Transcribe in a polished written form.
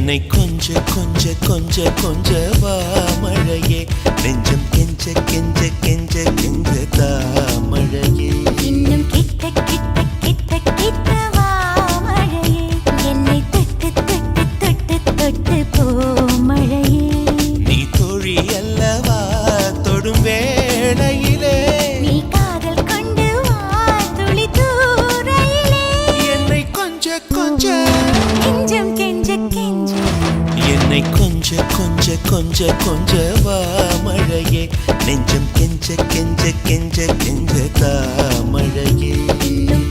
என்னை கொஞ்ச கொஞ்ச கொஞ்ச கொஞ்ச வா மழையே நெஞ்சம் கெஞ்ச கெஞ்ச கெஞ்ச கெஞ்ச தா மழையே இன்னும் கிட்ட கிட்ட கிட்ட கிட்ட வா மழையே என்னை தொட்டு தொட்டு தொட்டு தொட்டு போ மழையே நீ தோழி அல்லவா தொடும் வேளையிலே நீ காதல் கொண்டு வா துளி தூரையிலே என்னை கொஞ்ச கொஞ்ச கெஞ்சம் கெஞ்ச கெஞ்ச என்னை கொஞ்ச கொஞ்ச கொஞ்ச கொஞ்ச வா மழையே நெஞ்சம் கெஞ்ச கெஞ்ச கெஞ்ச கெஞ்ச தா மழையே இன்னும்